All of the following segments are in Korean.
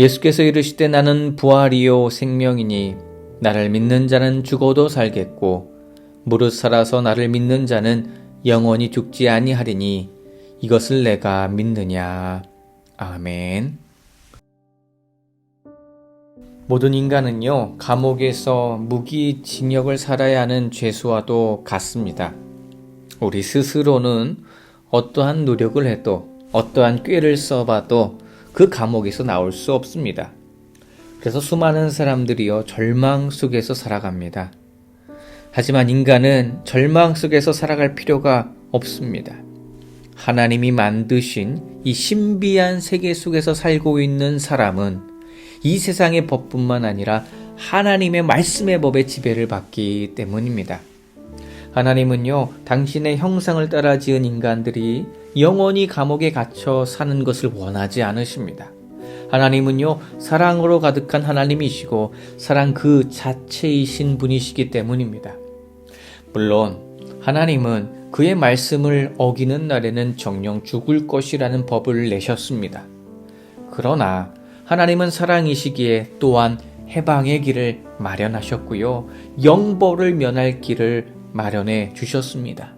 예수께서 이르시되 나는 부활이요 생명이니 나를 믿는 자는 죽어도 살겠고 무릇 살아서 나를 믿는 자는 영원히 죽지 아니하리니 이것을 내가 믿느냐. 아멘. 모든 인간은요, 감옥에서 무기징역을 살아야 하는 죄수와도 같습니다. 우리 스스로는 어떠한 노력을 해도 어떠한 꾀를 써봐도 그 감옥에서 나올 수 없습니다. 그래서 수많은 사람들이요, 절망 속에서 살아갑니다. 하지만 인간은 절망 속에서 살아갈 필요가 없습니다. 하나님이 만드신 이 신비한 세계 속에서 살고 있는 사람은 이 세상의 법뿐만 아니라 하나님의 말씀의 법의 지배를 받기 때문입니다. 하나님은요, 당신의 형상을 따라 지은 인간들이 영원히 감옥에 갇혀 사는 것을 원하지 않으십니다. 하나님은요, 사랑으로 가득한 하나님이시고 사랑 그 자체이신 분이시기 때문입니다. 물론 하나님은 그의 말씀을 어기는 날에는 정녕 죽을 것이라는 법을 내셨습니다. 그러나 하나님은 사랑이시기에 또한 해방의 길을 마련하셨고요, 영벌을 면할 길을 마련해 주셨습니다.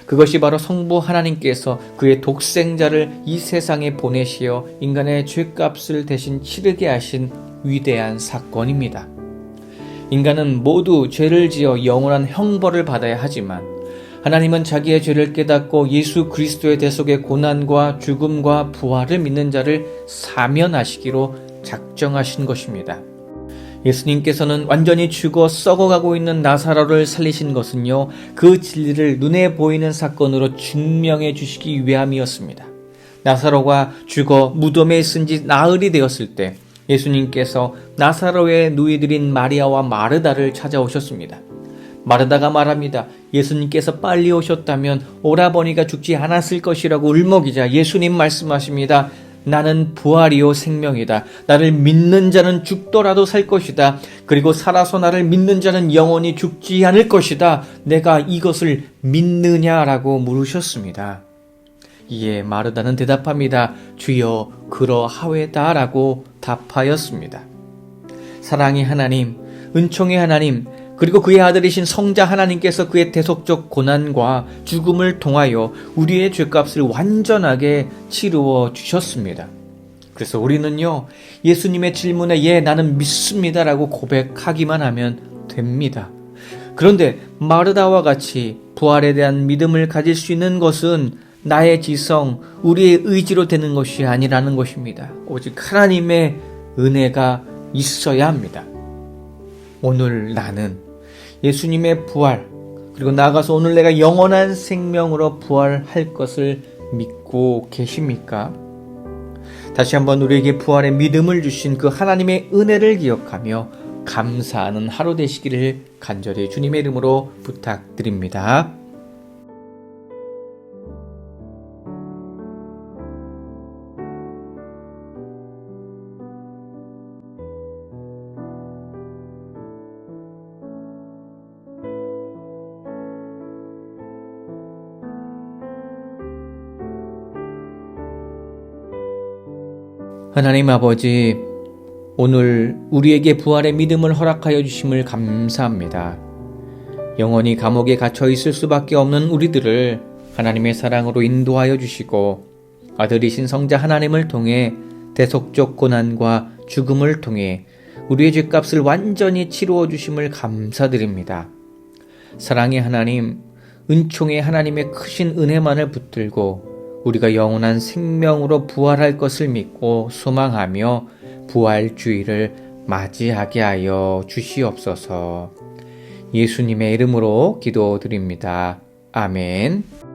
그것이 바로 성부 하나님께서 그의 독생자를 이 세상에 보내시어 인간의 죄값을 대신 치르게 하신 위대한 사건입니다. 인간은 모두 죄를 지어 영원한 형벌을 받아야 하지만 하나님은 자기의 죄를 깨닫고 예수 그리스도의 대속의 고난과 죽음과 부활을 믿는 자를 사면하시기로 작정하신 것입니다. 예수님께서는 완전히 죽어 썩어가고 있는 나사로를 살리신 것은요, 그 진리를 눈에 보이는 사건으로 증명해 주시기 위함이었습니다. 나사로가 죽어 무덤에 있은 지 나흘이 되었을 때 예수님께서 나사로의 누이들인 마리아와 마르다를 찾아오셨습니다. 마르다가 말합니다. 예수님께서 빨리 오셨다면 오라버니가 죽지 않았을 것이라고 울먹이자 예수님 말씀하십니다. 나는 부활이요 생명이다. 나를 믿는 자는 죽더라도 살 것이다. 그리고 살아서 나를 믿는 자는 영원히 죽지 않을 것이다. 내가 이것을 믿느냐라고 물으셨습니다. 이에 마르다는 대답합니다. 주여 그러하외다라고 답하였습니다. 사랑의 하나님, 은총의 하나님, 그리고 그의 아들이신 성자 하나님께서 그의 대속적 고난과 죽음을 통하여 우리의 죄값을 완전하게 치루어 주셨습니다. 그래서 우리는요, 예수님의 질문에 예, 나는 믿습니다라고 고백하기만 하면 됩니다. 그런데 마르다와 같이 부활에 대한 믿음을 가질 수 있는 것은 나의 지성, 우리의 의지로 되는 것이 아니라는 것입니다. 오직 하나님의 은혜가 있어야 합니다. 오늘 나는 예수님의 부활, 그리고 나아가서 오늘 내가 영원한 생명으로 부활할 것을 믿고 계십니까? 다시 한번 우리에게 부활의 믿음을 주신 그 하나님의 은혜를 기억하며 감사하는 하루 되시기를 간절히 주님의 이름으로 부탁드립니다. 하나님 아버지, 오늘 우리에게 부활의 믿음을 허락하여 주심을 감사합니다. 영원히 감옥에 갇혀 있을 수밖에 없는 우리들을 하나님의 사랑으로 인도하여 주시고 아들이신 성자 하나님을 통해 대속적 고난과 죽음을 통해 우리의 죄값을 완전히 치루어 주심을 감사드립니다. 사랑의 하나님, 은총의 하나님의 크신 은혜만을 붙들고 우리가 영원한 생명으로 부활할 것을 믿고 소망하며 부활주의를 맞이하게 하여 주시옵소서. 예수님의 이름으로 기도드립니다. 아멘.